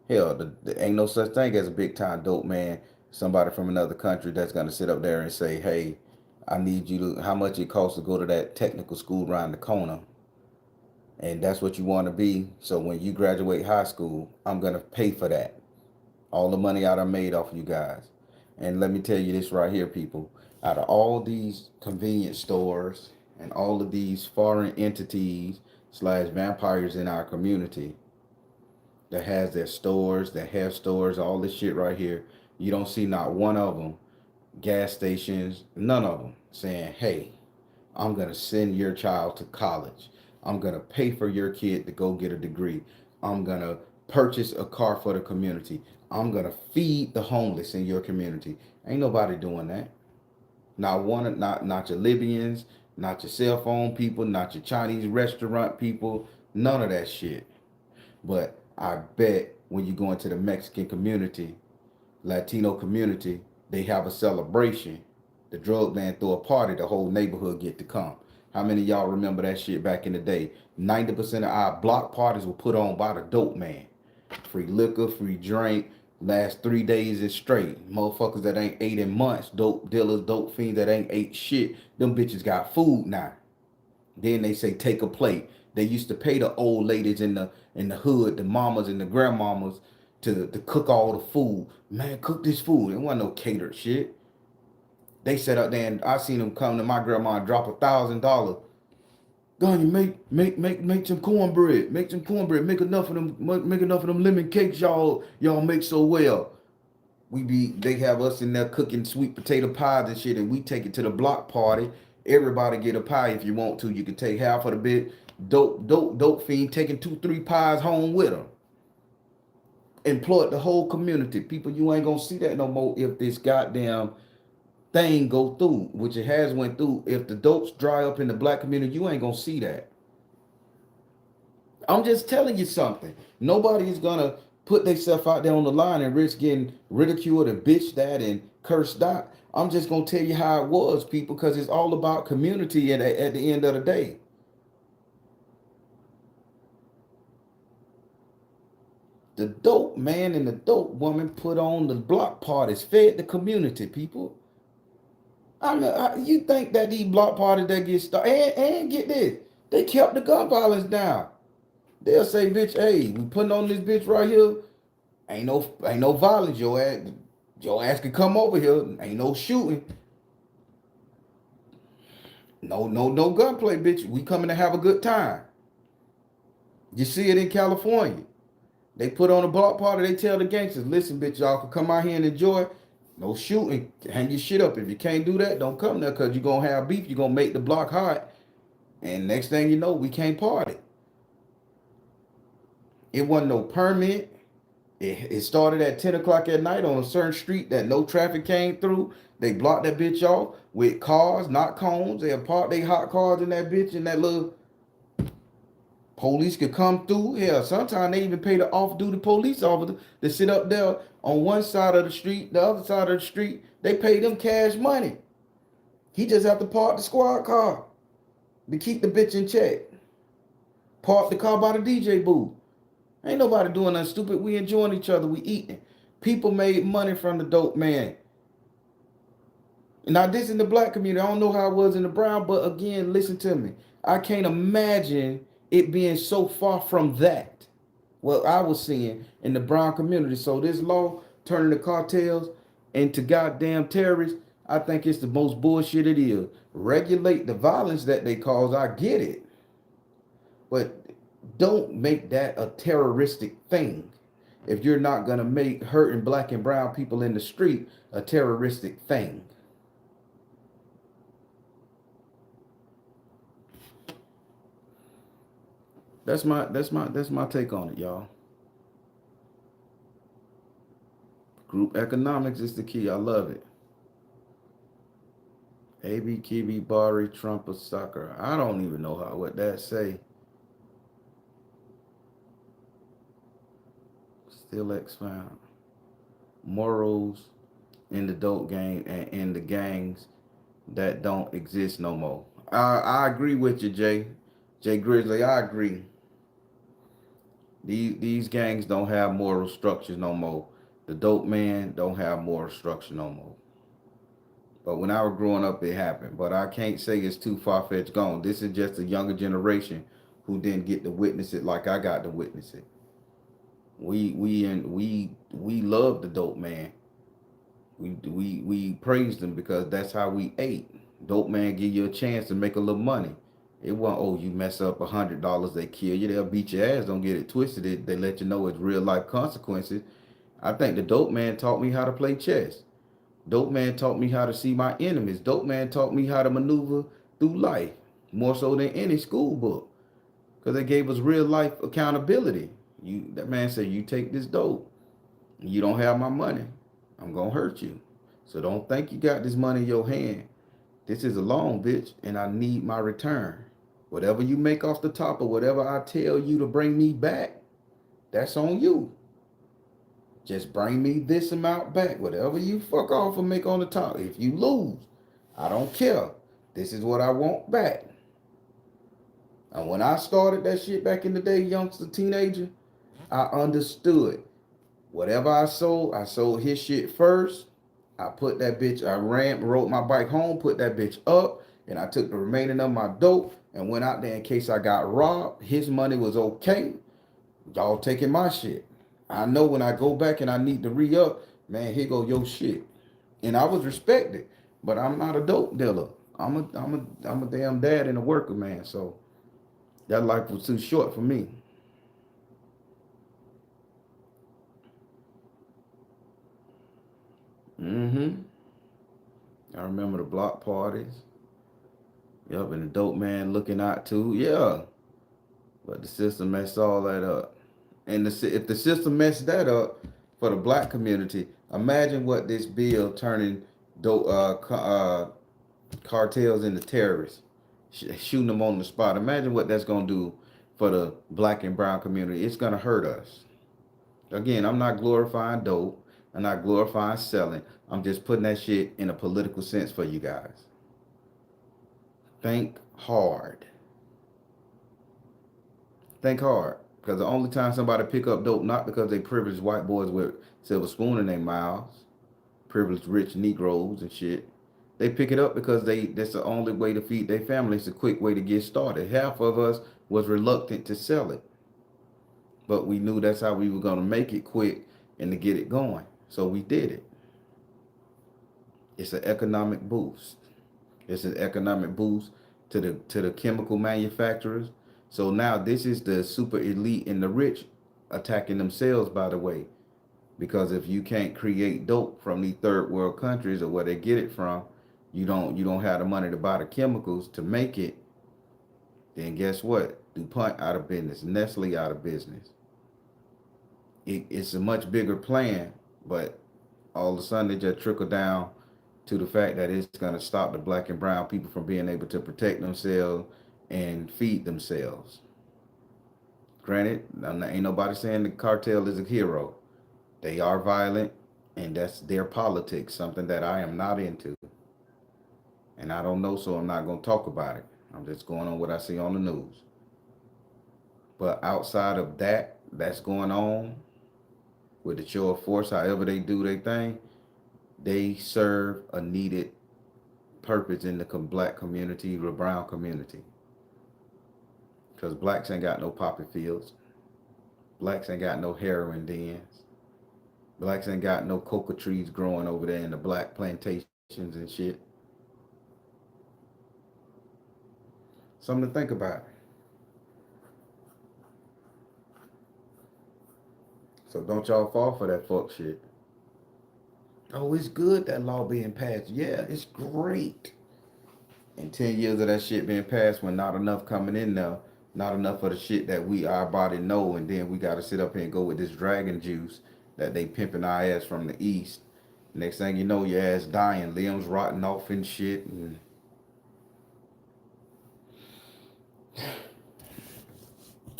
Hell, there ain't no such thing as a big time dope man. Somebody from another country that's gonna sit up there and say, "Hey, I need you to. How much it costs to go to that technical school around the corner?" And that's what you want to be. So when you graduate high school, I'm gonna pay for that. All the money I done made off you guys. And let me tell you this right here, people. Out of all these convenience stores and all of these foreign entities slash vampires in our community that has their stores, that have stores, all this shit right here, you don't see not one of them, gas stations, none of them saying, hey, I'm going to send your child to college. I'm going to pay for your kid to go get a degree. I'm going to purchase a car for the community. I'm going to feed the homeless in your community. Ain't nobody doing that. Not one, not your Libyans, not your cell phone people, not your Chinese restaurant people, none of that shit. But I bet when you go into the Mexican community, Latino community, they have a celebration. The drug man throw a party, the whole neighborhood get to come. How many of y'all remember that shit back in the day? 90% of our block parties were put on by the dope man. Free liquor, free drink, last 3 days is straight. Motherfuckers that ain't ate in months, dope dealers, dope fiends that ain't ate shit, them bitches got food now. Then they say take a plate. They used to pay the old ladies in the hood, the mamas and the grandmamas, to cook all the food. Man, cook this food. It wasn't no catered shit. They set up there and I seen them come to my grandma and drop $1,000. Gonna make some cornbread. Make some cornbread. Make enough of them lemon cakes y'all make so well. They have us in there cooking sweet potato pies and shit, and we take it to the block party. Everybody get a pie if you want to. You can take half of the bit. Dope fiend taking 2, 3 pies home with them. Employed the whole community. People, you ain't gonna see that no more if this goddamn thing go through, which it has went through. If the dopes dry up in the black community, you ain't gonna see that. I'm just telling you something. Nobody is gonna put themselves out there on the line and risk getting ridiculed and bitched at and cursed out. I'm just gonna tell you how it was, people, because it's all about community at the end of the day. The dope man and the dope woman put on the block parties, fed the community, people. You think that these block parties that get started, and get this, they kept the gun violence down. They'll say, bitch, hey, we putting on this bitch right here. Ain't no violence. Your ass can come over here. Ain't no shooting. No gunplay, bitch. We coming to have a good time. You see it in California. They put on a block party. They tell the gangsters, listen, bitch, y'all can come out here and enjoy. No shooting. Hang your shit up. If you can't do that, don't come there because you're going to have beef. You're going to make the block hot. And next thing you know, we can't party. It wasn't no permit. It started at 10 o'clock at night on a certain street that no traffic came through. They blocked that bitch off with cars, not cones. They parked their hot cars in that bitch, and that little police could come through. Hell, sometimes they even pay the off-duty police officer to sit up there on one side of the street, the other side of the street. They pay them cash money. He just have to park the squad car to keep the bitch in check. Park the car by the DJ booth. Ain't nobody doing nothing stupid. We enjoying each other. We eating. People made money from the dope man. Now, this in the black community. I don't know how it was in the brown, but again, listen to me. I can't imagine it being so far from that. What I was seeing in the brown community. So this law turning the cartels into goddamn terrorists, I think it's the most bullshit it is. Regulate the violence that they cause. I get it. But don't make that a terroristic thing. If you're not going to make hurting black and brown people in the street a terroristic thing. That's my take on it, y'all. Group economics is the key. I love it. AB Kibi Bari Trumpa Sucker. I don't even know what that say. Still expound. Morals in the dope game and in the gangs that don't exist no more. I agree with you, Jay Grizzly. I agree. These gangs don't have moral structures no more. The dope man don't have moral structure no more. But when I was growing up, it happened. But I can't say it's too far-fetched gone. This is just a younger generation who didn't get to witness it like I got to witness it. We love the dope man. We praised him because that's how we ate. Dope man give you a chance to make a little money. It wasn't, oh, you mess up $100, they kill you, they'll beat your ass. Don't get it twisted. They let you know it's real life consequences. I think the dope man taught me how to play chess. Dope man taught me how to see my enemies. Dope man taught me how to maneuver through life more so than any school book, because they gave us real life accountability. That man said, you take this dope, you don't have my money, I'm gonna hurt you. So don't think you got this money in your hand. This is a loan, bitch, and I need my return. Whatever you make off the top or whatever I tell you to bring me back, that's on you. Just bring me this amount back. Whatever you fuck off or make on the top. If you lose, I don't care. This is what I want back. And when I started that shit back in the day, youngster, teenager, I understood. Whatever I sold his shit first. I put that bitch, rode my bike home, put that bitch up, and I took the remaining of my dope and went out there in case I got robbed. His money was okay. Y'all taking my shit. I know when I go back and I need to re-up, man, here go your shit. And I was respected, but I'm not a dope dealer. I'm a damn dad and a worker, man. So that life was too short for me. I remember the block parties. Yup, and the dope man looking out too. Yeah. But the system messed all that up. And if the system messed that up for the black community, imagine what this bill turning cartels into terrorists, shooting them on the spot. Imagine what that's going to do for the black and brown community. It's going to hurt us. Again, I'm not glorifying dope. I'm not glorifying selling. I'm just putting that shit in a political sense for you guys. Think hard. Think hard. Because the only time somebody pick up dope, not because they privileged white boys with silver spoon in their mouths, privileged rich Negroes and shit, they pick it up because that's the only way to feed their family. It's a quick way to get started. Half of us was reluctant to sell it. But we knew that's how we were going to make it quick and to get it going. So we did it. It's an economic boost. It's an economic boost to the chemical manufacturers. So now this is the super elite and the rich attacking themselves, by the way. Because if you can't create dope from these third world countries or where they get it from, you don't have the money to buy the chemicals to make it, then guess what? DuPont out of business. Nestle out of business. it's a much bigger plan, but all of a sudden it just trickle down to the fact that it's going to stop the black and brown people from being able to protect themselves and feed themselves. Granted, ain't nobody saying the cartel is a hero. They are violent, and that's their politics, something that I am not into. And I don't know, so I'm not going to talk about it. I'm just going on what I see on the news. But outside of that, that's going on with the show of force, however they do their thing, they serve a needed purpose in the black community, the brown community. Because blacks ain't got no poppy fields. Blacks ain't got no heroin dens. Blacks ain't got no coca trees growing over there in the black plantations and shit. Something to think about. So don't y'all fall for that fuck shit. Oh, it's good that law being passed. Yeah, it's great. And 10 years of that shit being passed when not enough coming in there, not enough of the shit that our body know, and then we got to sit up here and go with this dragon juice that they pimping our ass from the east. Next thing you know, your ass dying, limbs rotting off and shit. And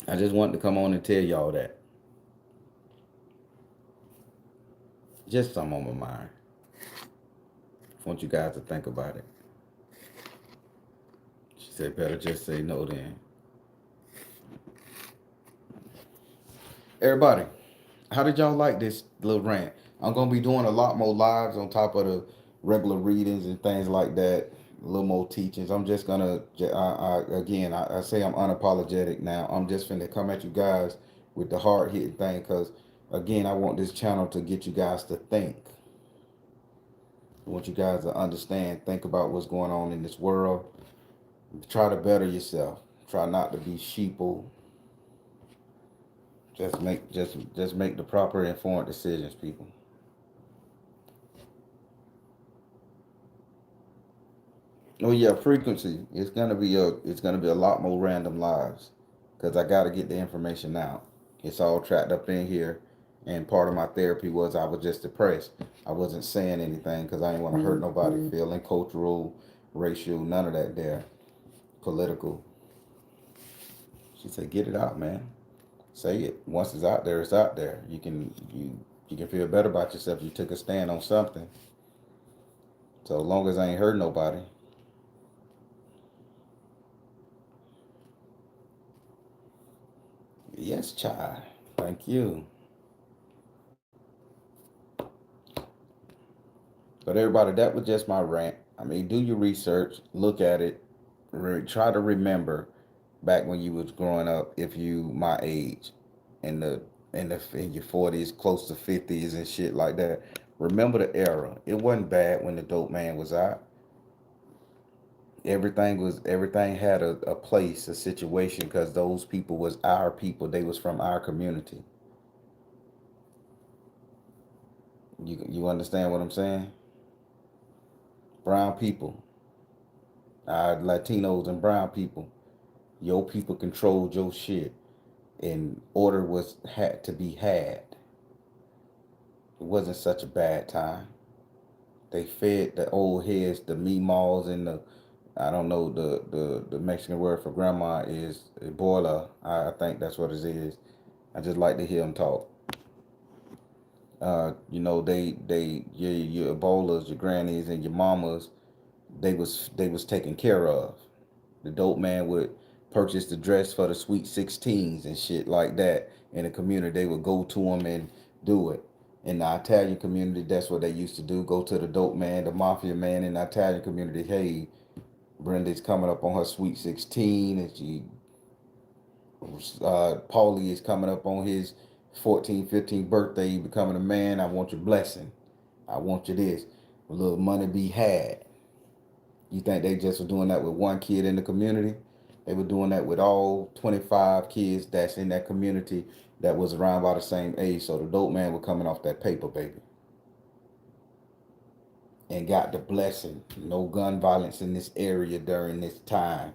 I just wanted to come on and tell y'all that. Just something on my mind. I want you guys to think about it. She said, better just say no then. Everybody, how did y'all like this little rant? I'm gonna be doing a lot more lives on top of the regular readings and things like that. A little more teachings. I'm just gonna, I say I'm unapologetic now. I'm just finna come at you guys with the hard hitting thing, because again, I want this channel to get you guys to think. I want you guys to understand, think about what's going on in this world. Try to better yourself. Try not to be sheeple. Just make the proper informed decisions, people. Oh yeah, frequency. It's gonna be a lot more random lives, because I got to get the information out. It's all tracked up in here, and part of my therapy was I was just depressed. I wasn't saying anything because I didn't want to hurt nobody. Feeling cultural, racial, none of that there. Political. She said, "Get it out, man. Say it. Once it's out there, it's out there. You can feel better about yourself. You took a stand on something. So long as I ain't hurt nobody." Yes, child. Thank you. But everybody, that was just my rant. I mean, do your research, look at it, try to remember back when you was growing up, if you my age, in the in your 40s, close to 50s and shit like that. Remember the era. It wasn't bad when the dope man was out. Everything had a place, a situation, because those people was our people. They was from our community. You understand what I'm saying? Brown people, Latinos and brown people. Your people controlled your shit, and order was had to be had. It wasn't such a bad time. They fed the old heads, the meatballs, and the I don't know the Mexican word for grandma is boila. I think that's what it is. I just like to hear them talk. Your ebolas, your grannies, and your mamas, they was taken care of. The dope man would purchase the dress for the sweet 16s and shit like that in the community. They would go to them and do it. In the Italian community, that's what they used to do. Go to the dope man, the mafia man in the Italian community. Hey, Brenda's coming up on her sweet 16, and Paulie is coming up on his 14, 15th birthday. He becoming a man. I want your blessing. I want you this. A little money be had. You think they just were doing that with one kid in the community? They were doing that with all 25 kids that's in that community that was around by the same age. So the dope man was coming off that paper, baby. And got the blessing. No gun violence in this area during this time.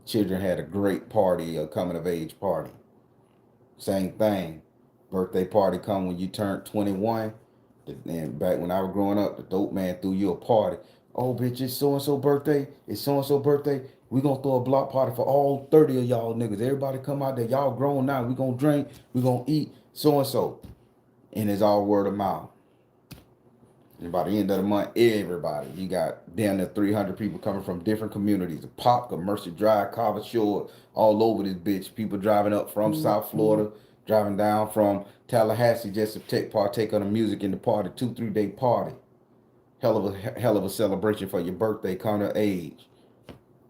Children had a great party, a coming of age party. Same thing. Birthday party come when you turn 21. And back when I was growing up, the dope man threw you a party. Oh, bitch, it's so and so birthday. It's so and so birthday. We gonna throw a block party for all 30 of y'all niggas. Everybody come out there. Y'all grown now. We gonna drink. We gonna eat. So and so. And it's all word of mouth. And by the end of the month, everybody, you got damn near 300 people coming from different communities. Pop, Mercy Drive, Carver Shore, all over this bitch. People driving up from South Florida, driving down from Tallahassee just to partake of the music in the party, 2-3 day party. Hell of a celebration for your birthday, kind of age.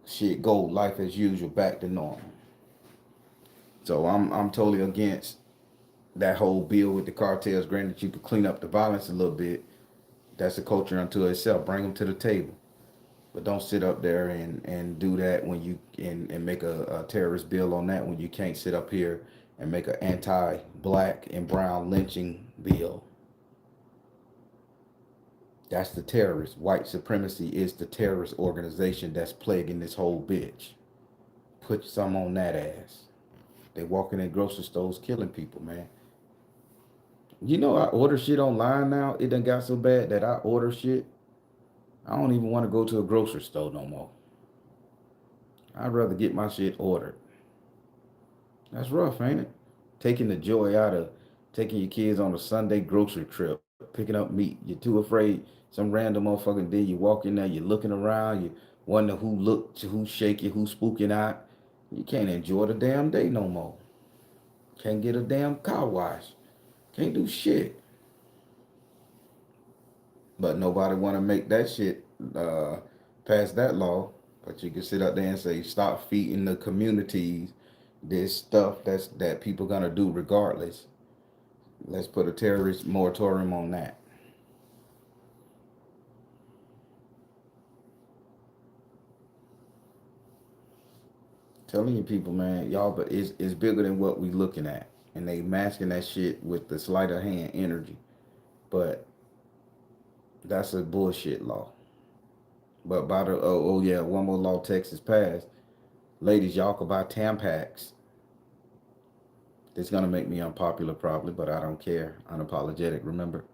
Shit, go life as usual, back to normal. So I'm totally against that whole bill with the cartels. Granted, you could clean up the violence a little bit. That's a culture unto itself. Bring them to the table. But don't sit up there and do that when you and make a terrorist bill on that when you can't sit up here and make an anti-black and brown lynching bill. That's the terrorist. White supremacy is the terrorist organization that's plaguing this whole bitch. Put some on that ass. They walking in grocery stores killing people, man. You know I order shit online now. It done got so bad that I order shit. I don't even want to go to a grocery store no more. I'd rather get my shit ordered. That's rough, ain't it? Taking the joy out of taking your kids on a Sunday grocery trip, picking up meat. You're too afraid some random motherfucking day you walk in there, you're looking around, you wonder who's shaky, who's spooking out. You can't enjoy the damn day no more. Can't get a damn car wash. Can't do shit. But nobody want to make that shit pass that law. But you can sit up there and say, stop feeding the communities this stuff that people gonna do regardless. Let's put a terrorist moratorium on that. Telling you people, man, y'all, but it's bigger than what we looking at. And they masking that shit with the sleight of hand energy. But that's a bullshit law. But by the yeah, one more law Texas passed. Ladies, y'all can buy Tampax. It's gonna make me unpopular probably, but I don't care. Unapologetic, remember?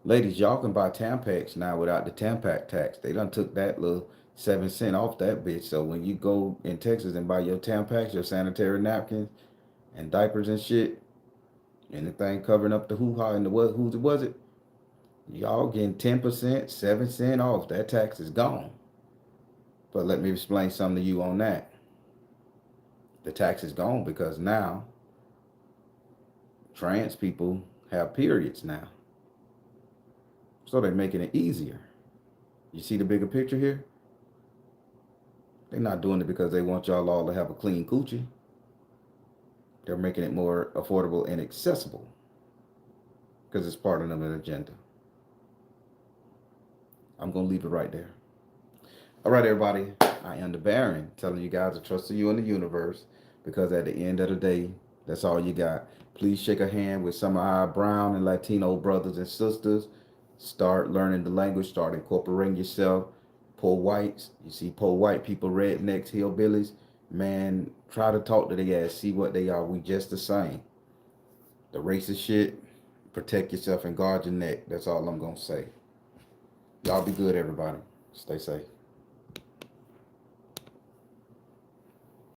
Ladies, y'all can buy Tampax now without the Tampax tax. They done took that little 7 cent off that bitch. So when you go in Texas and buy your Tampax, your sanitary napkins and diapers and shit, anything covering up the hoo-ha and the what who's it was it? Y'all getting 10%, 7 cent off. That tax is gone. But let me explain something to you on that. The tax is gone because now trans people have periods now. So they're making it easier. You see the bigger picture here? They're not doing it because they want y'all all to have a clean coochie. They're making it more affordable and accessible because it's part of an agenda. I'm going to leave it right there. All right, everybody. I am the Baron telling you guys to trust you in the universe because at the end of the day, that's all you got. Please shake a hand with some of our brown and Latino brothers and sisters. Start learning the language. Start incorporating yourself. Poor whites. You see poor white people, rednecks, hillbillies. Man, try to talk to their ass. See what they are. We just the same. The racist shit, protect yourself and guard your neck. That's all I'm going to say. Y'all be good, everybody. Stay safe.